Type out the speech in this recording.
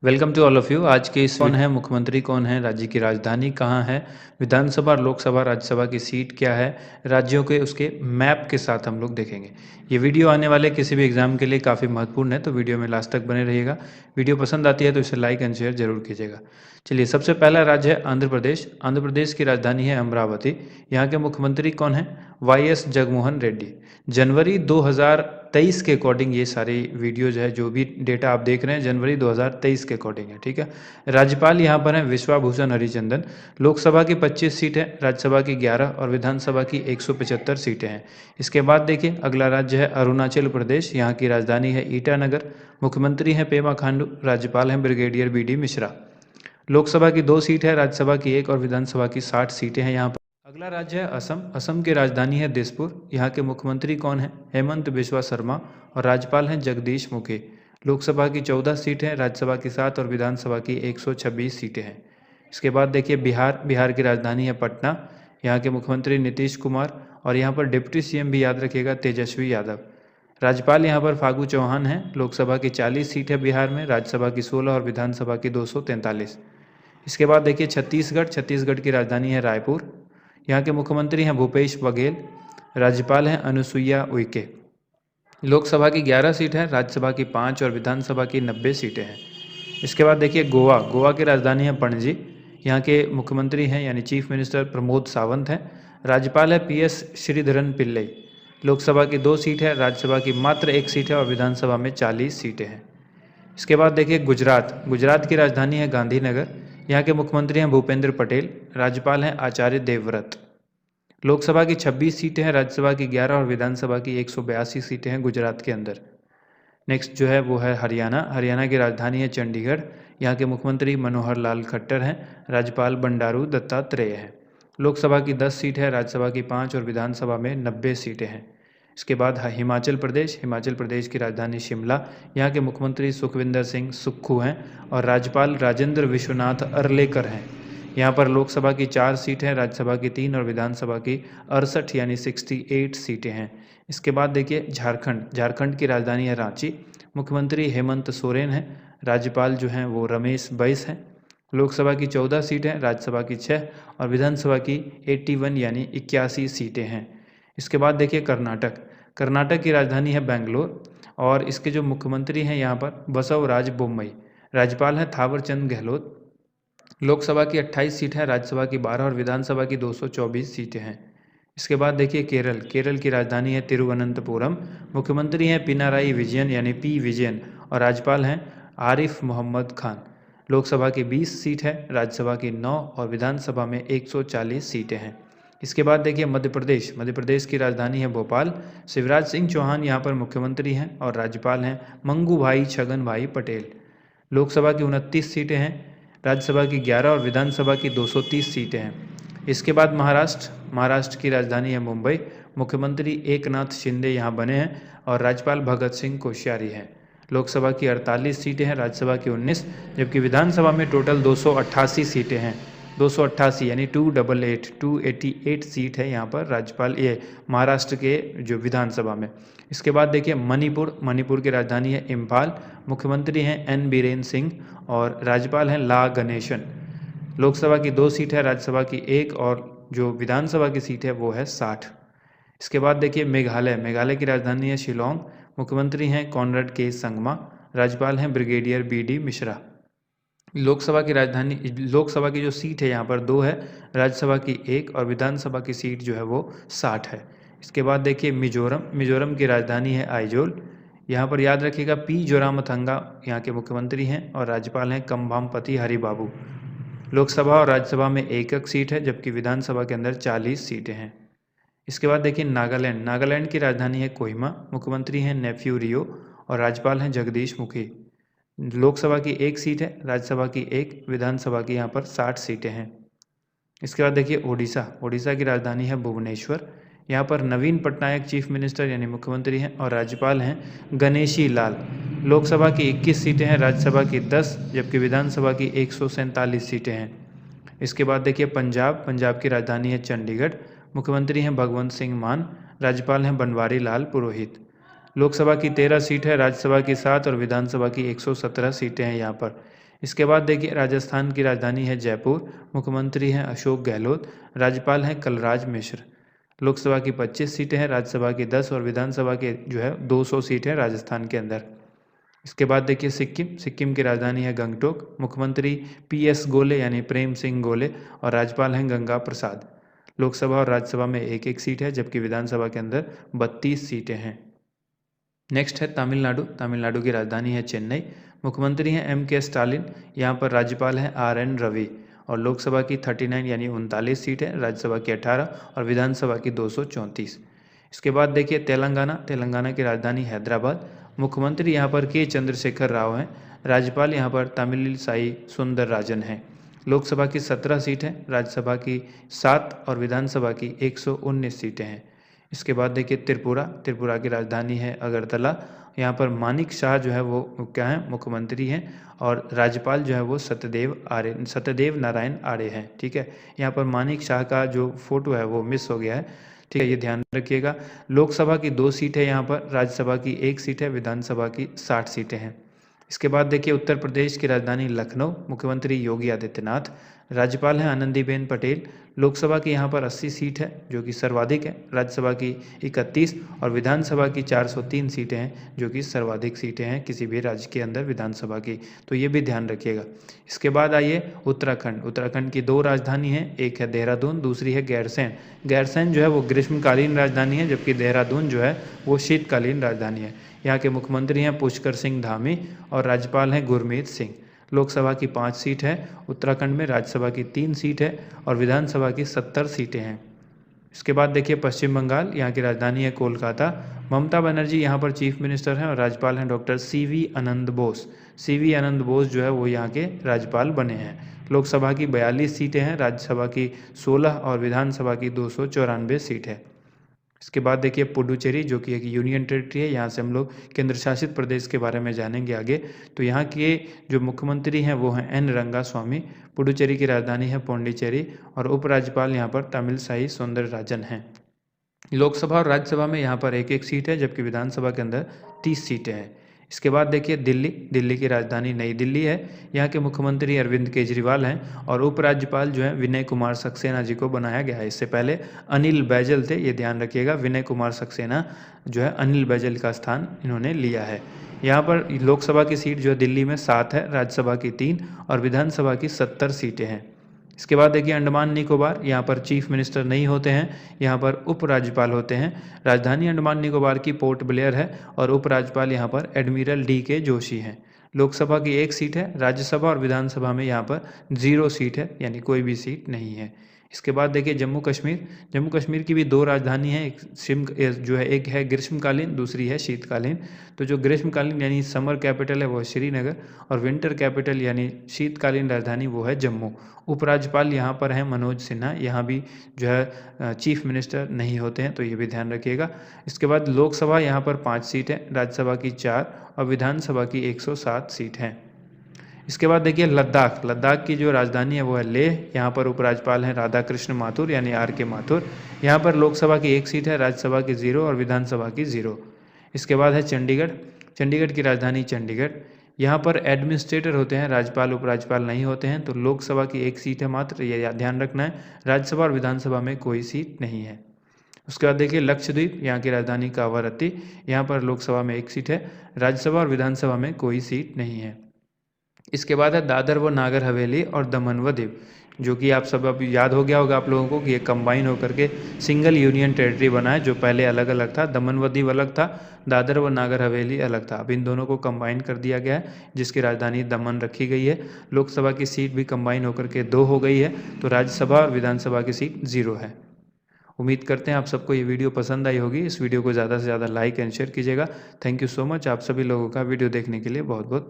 Welcome to all of you. आज के इस कौन है मुख्यमंत्री, कौन है, राज्य की राजधानी कहाँ है, विधानसभा और लोकसभा राज्यसभा की सीट क्या है, राज्यों के उसके मैप के साथ हम लोग देखेंगे। ये वीडियो आने वाले किसी भी एग्जाम के लिए काफ़ी महत्वपूर्ण है, तो वीडियो में लास्ट तक बने रहिएगा। वीडियो पसंद आती है तो इसे लाइक एंड शेयर जरूर कीजिएगा। चलिए, सबसे पहला राज्य है आंध्र प्रदेश। आंध्र प्रदेश की राजधानी है अमरावती। यहाँ के मुख्यमंत्री कौन है? वाई.एस. जगनमोहन रेड्डी। जनवरी 2023 के अकॉर्डिंग ये सारी वीडियोज है, जो भी डेटा आप देख रहे हैं जनवरी 2023 के अकॉर्डिंग है, ठीक है। राज्यपाल यहाँ पर हैं विश्वाभूषण हरिचंदन। लोकसभा की 25 सीट है, राज्यसभा की 11 और विधानसभा की 175 सीटें हैं। इसके बाद देखिए अगला राज्य है अरुणाचल प्रदेश। यहाँ की राजधानी है ईटानगर। मुख्यमंत्री हैं पेमा खांडू। राज्यपाल हैं ब्रिगेडियर बी.डी. मिश्रा। लोकसभा की 2 सीट है, राज्यसभा की 1 और विधानसभा की 60 सीटें हैं यहाँ पर। अगला राज्य है असम। असम की राजधानी है दिसपुर। यहाँ के मुख्यमंत्री कौन है? हेमंत बिस्वा शर्मा। और राज्यपाल हैं जगदीश मुखी। लोकसभा की 14 सीटें हैं, राज्यसभा की 7 और विधानसभा की 126 सीटें हैं। इसके बाद देखिए बिहार। बिहार की राजधानी है पटना। यहाँ के मुख्यमंत्री नीतीश कुमार। और यहाँ पर डिप्टी सीएम भी याद रखिएगा, तेजस्वी यादव। राज्यपाल यहाँ पर फागू चौहान हैं। लोकसभा की 40 सीट है बिहार में, राज्यसभा की 16 और विधानसभा की 243। इसके बाद देखिए छत्तीसगढ़। छत्तीसगढ़ की राजधानी है रायपुर। यहाँ के मुख्यमंत्री हैं भूपेश बघेल। राज्यपाल हैं अनुसुईया उइके। लोकसभा की 11 सीट है, राज्यसभा की 5 और विधानसभा की 90 सीटें हैं। इसके बाद देखिए गोवा। गोवा की राजधानी है पणजी। यहाँ के मुख्यमंत्री हैं यानी चीफ मिनिस्टर प्रमोद सावंत हैं। राज्यपाल है पी.एस. श्रीधरन पिल्लई। लोकसभा की 2 सीट है, राज्यसभा की मात्र 1 सीट है और विधानसभा में 40 सीटें हैं। इसके बाद देखिए गुजरात। गुजरात की राजधानी है गांधीनगर। यहाँ के मुख्यमंत्री हैं भूपेंद्र पटेल। राज्यपाल हैं आचार्य देवव्रत। लोकसभा की 26 सीटें हैं, राज्यसभा की 11 और विधानसभा की 182 सीटें हैं गुजरात के अंदर। नेक्स्ट जो है वो है हरियाणा। हरियाणा की राजधानी है चंडीगढ़। यहाँ के मुख्यमंत्री मनोहर लाल खट्टर हैं। राज्यपाल बंडारू दत्तात्रेय हैं। लोकसभा की 10 सीट है, राज्यसभा की 5 और विधानसभा में 90 सीटें हैं। इसके बाद हिमाचल प्रदेश। हिमाचल प्रदेश की राजधानी शिमला। यहाँ के मुख्यमंत्री सुखविंदर सिंह सुक्खू हैं और राज्यपाल राजेंद्र विश्वनाथ अर्लेकर हैं। यहाँ पर लोकसभा की 4 सीट है, राज्यसभा की 3 और विधानसभा की 68 यानी 68 सीटें हैं। इसके बाद देखिए झारखंड। झारखंड की राजधानी है रांची। मुख्यमंत्री हेमंत सोरेन हैं। राज्यपाल जो हैं वो रमेश बैस हैं। लोकसभा की 14 सीटें, राज्यसभा की 6 और विधानसभा की 81 यानी 81 सीटें हैं। इसके बाद देखिए कर्नाटक। कर्नाटक की राजधानी है बेंगलोर और इसके जो मुख्यमंत्री हैं यहाँ पर बसवराज बोम्मई। राज्यपाल हैं थावरचंद गहलोत। लोकसभा की 28 सीट है, राज्यसभा की 12 और विधानसभा की 224 सीटें हैं। इसके बाद देखिए केरल। केरल की राजधानी है तिरुवनंतपुरम। मुख्यमंत्री हैं पिनाराई विजयन यानी पी विजयन और राज्यपाल हैं आरिफ मोहम्मद खान। लोकसभा की 20 सीट है, राज्यसभा की 9 और विधानसभा में 140 सीटें हैं। इसके बाद देखिए मध्य प्रदेश। मध्य प्रदेश की राजधानी है भोपाल। शिवराज सिंह चौहान यहाँ पर मुख्यमंत्री हैं और राज्यपाल हैं मंगू भाई छगन भाई पटेल। लोकसभा की 29 सीटें हैं, राज्यसभा की 11 और विधानसभा की 230 सीटें हैं। इसके बाद महाराष्ट्र। महाराष्ट्र की राजधानी है मुंबई। मुख्यमंत्री एकनाथ शिंदे यहाँ बने हैं और राज्यपाल भगत सिंह कोश्यारी हैं। लोकसभा की 48 सीटें हैं, राज्यसभा की 19, जबकि विधानसभा में टोटल 288 सीटें हैं। 288 यानी 288 सीट है यहाँ पर राज्यपाल ये महाराष्ट्र के जो विधानसभा में। इसके बाद देखिए मणिपुर। मणिपुर की राजधानी है इम्फाल। मुख्यमंत्री हैं एन बीरेन सिंह और राज्यपाल हैं ला गणेशन। लोकसभा की 2 सीट है, राज्यसभा की 1 और जो विधानसभा की सीट है वो है 60। इसके बाद देखिए मेघालय। मेघालय की राजधानी है शिलोंग। मुख्यमंत्री हैं कॉनरेड के संगमा। राज्यपाल हैं ब्रिगेडियर बी.डी. मिश्रा। लोकसभा की जो सीट है यहाँ पर 2 है, राज्यसभा की 1 और विधानसभा की सीट जो है वो 60 है। इसके बाद देखिए मिजोरम। मिजोरम की राजधानी है आइजोल। यहाँ पर याद रखिएगा पी जोरामथंगा यहाँ के मुख्यमंत्री हैं और राज्यपाल हैं कम्भामपति हरिबाबू। लोकसभा और राज्यसभा में 1 सीट है, जबकि विधानसभा के अंदर 40 सीटें हैं। इसके बाद देखिए नागालैंड। नागालैंड की राजधानी है कोहिमा। मुख्यमंत्री हैं नेफ्यू रियो और राज्यपाल हैं जगदीश मुखी। लोकसभा की 1 सीट है, राज्यसभा की 1, विधानसभा की यहाँ पर 60 सीटें हैं। इसके बाद देखिए ओडिशा। ओडिशा की राजधानी है भुवनेश्वर। यहाँ पर नवीन पटनायक चीफ मिनिस्टर यानी मुख्यमंत्री हैं और राज्यपाल हैं गणेशी लाल। लोकसभा की 21 सीटें हैं, राज्यसभा की 10, जबकि विधानसभा की 147 सीटें हैं। इसके बाद देखिए पंजाब। पंजाब की राजधानी है चंडीगढ़। मुख्यमंत्री हैं भगवंत सिंह मान। राज्यपाल हैं बनवारी लाल पुरोहित। लोकसभा की 13 सीट है, राज्यसभा की 7 और विधानसभा की 117 सीटें हैं यहाँ पर। इसके बाद देखिए राजस्थान की राजधानी है जयपुर, मुख्यमंत्री हैं अशोक गहलोत, राज्यपाल हैं कलराज मिश्र। लोकसभा की 25 सीटें हैं, राज्यसभा की 10 और विधानसभा के जो है 200 सीटें हैं राजस्थान के अंदर। इसके बाद देखिए सिक्किम की राजधानी है गंगटोक, मुख्यमंत्री PS गोले यानी प्रेम सिंह गोले और राज्यपाल हैं गंगा प्रसाद। लोकसभा और राज्यसभा में एक एक सीट है, जबकि विधानसभा के अंदर 32 सीटें हैं। नेक्स्ट है तमिलनाडु की राजधानी है चेन्नई, मुख्यमंत्री हैं MK स्टालिन, यहाँ पर राज्यपाल हैं RN रवि और लोकसभा की 39 यानी 39 सीट है, राज्यसभा की 18 और विधानसभा की 234। इसके बाद देखिए तेलंगाना की राजधानी हैदराबाद, मुख्यमंत्री यहाँ पर के चंद्रशेखर राव हैं, राज्यपाल यहाँ पर तमिलिसाई सुंदरराजन हैं। लोकसभा की 17 सीट हैं, राज्यसभा की 7 और विधानसभा की 119 सीटें हैं। इसके बाद देखिए त्रिपुरा की राजधानी है अगरतला, यहाँ पर मानिक शाह जो है वो क्या है मुख्यमंत्री हैं और राज्यपाल जो है वो सत्यदेव नारायण आर्य हैं। ठीक है, यहाँ पर मानिक शाह का जो फोटो है वो मिस हो गया है। ठीक है, ये ध्यान रखिएगा। लोकसभा की 2 सीट है यहाँ पर, राज्यसभा की 1 सीट है, विधानसभा की 60 सीटें हैं। इसके बाद देखिए उत्तर प्रदेश की राजधानी लखनऊ, मुख्यमंत्री योगी आदित्यनाथ, राज्यपाल हैं आनंदीबेन पटेल। लोकसभा की यहाँ पर 80 सीट है जो कि सर्वाधिक है, राज्यसभा की 31 और विधानसभा की 403 सीटें हैं जो कि सर्वाधिक सीटें हैं किसी भी राज्य के अंदर विधानसभा की, तो ये भी ध्यान रखिएगा। इसके बाद आइए उत्तराखंड की 2 राजधानी हैं, एक है देहरादून, दूसरी है गैरसैंण जो है वो ग्रीष्मकालीन राजधानी है, जबकि देहरादून जो है वो शीतकालीन राजधानी है। यहाँ के मुख्यमंत्री हैं पुष्कर सिंह धामी और राज्यपाल हैं गुरमीत सिंह। लोकसभा की 5 सीट है उत्तराखंड में, राज्यसभा की 3 सीट है और विधानसभा की 70 सीटें हैं। इसके बाद देखिए पश्चिम बंगाल, यहाँ की राजधानी है कोलकाता, ममता बनर्जी यहाँ पर चीफ मिनिस्टर हैं और राज्यपाल हैं डॉक्टर CV आनंद बोस जो है वो यहाँ के राज्यपाल बने हैं। लोकसभा की 42 सीटें हैं, राज्यसभा की 16 और विधानसभा की 294 सीट है। इसके बाद देखिए पुडुचेरी जो कि एक यूनियन टेरिटरी है, यहाँ से हम लोग केंद्र शासित प्रदेश के बारे में जानेंगे आगे। तो यहाँ के जो मुख्यमंत्री हैं वो हैं N रंगास्वामी। पुडुचेरी की राजधानी है पौंडीचेरी और उपराज्यपाल यहाँ पर तमिलिसाई सुंदरराजन हैं। लोकसभा और राज्यसभा में यहाँ पर एक एक सीट है, जबकि विधानसभा के अंदर 30 सीटें हैं। इसके बाद देखिए दिल्ली की राजधानी नई दिल्ली है, यहाँ के मुख्यमंत्री अरविंद केजरीवाल हैं और उपराज्यपाल जो है विनय कुमार सक्सेना जी को बनाया गया है। इससे पहले अनिल बैजल थे, ये ध्यान रखिएगा, विनय कुमार सक्सेना जो है अनिल बैजल का स्थान इन्होंने लिया है। यहाँ पर लोकसभा की सीट जो है दिल्ली में 7 है, राज्यसभा की 3 और विधानसभा की 70 सीटें हैं। इसके बाद देखिए अंडमान निकोबार, यहाँ पर चीफ मिनिस्टर नहीं होते हैं, यहाँ पर उपराज्यपाल होते हैं। राजधानी अंडमान निकोबार की पोर्ट ब्लेयर है और उपराज्यपाल यहाँ पर एडमिरल DK जोशी हैं। लोकसभा की 1 सीट है, राज्यसभा और विधानसभा में यहाँ पर 0 सीट है, यानी कोई भी सीट नहीं है। इसके बाद देखिए जम्मू कश्मीर की भी 2 राजधानी है, एक है ग्रीष्मकालीन, दूसरी है शीतकालीन। तो जो ग्रीष्मकालीन यानी समर कैपिटल है वो है श्रीनगर और विंटर कैपिटल यानी शीतकालीन राजधानी वो है जम्मू। उपराज्यपाल यहाँ पर हैं मनोज सिन्हा, यहाँ भी जो है चीफ मिनिस्टर नहीं होते हैं, तो ये भी ध्यान रखिएगा। इसके बाद लोकसभा यहाँ पर 5 सीट है, राज्यसभा की 4 और विधानसभा की 107 सीट हैं। इसके बाद देखिए लद्दाख की जो राजधानी है वो है लेह, यहाँ पर उपराज्यपाल हैं राधा कृष्ण माथुर यानी RK माथुर। यहाँ पर लोकसभा की 1 सीट है, राज्यसभा की 0 और विधानसभा की 0। इसके बाद है चंडीगढ़ की राजधानी चंडीगढ़, यहाँ पर एडमिनिस्ट्रेटर होते हैं, राज्यपाल उपराज्यपाल नहीं होते हैं। तो लोकसभा की 1 सीट है मात्र, ये ध्यान रखना है, राज्यसभा और विधानसभा में कोई सीट नहीं है। उसके बाद देखिए लक्षद्वीप, यहाँ की राजधानी कावारत्ती, यहाँ पर लोकसभा में 1 सीट है, राज्यसभा और विधानसभा में कोई सीट नहीं है। इसके बाद है दादर व नागर हवेली और दमन व दीव, जो कि आप सब अभी याद हो गया होगा आप लोगों को कि ये कंबाइन होकर के सिंगल यूनियन टेरिटरी बना है। जो पहले अलग अलग था, दमन व दीव अलग था, दादर व नागर हवेली अलग था। अब इन दोनों को कंबाइन कर दिया गया है, जिसकी राजधानी दमन रखी गई है। लोकसभा की सीट भी कंबाइन होकर के 2 हो गई है, तो राज्यसभा और विधानसभा की सीट 0 है। उम्मीद करते हैं आप सबको ये वीडियो पसंद आई होगी। इस वीडियो को ज़्यादा से ज़्यादा लाइक एंड शेयर कीजिएगा। थैंक यू सो मच, आप सभी लोगों का वीडियो देखने के लिए बहुत बहुत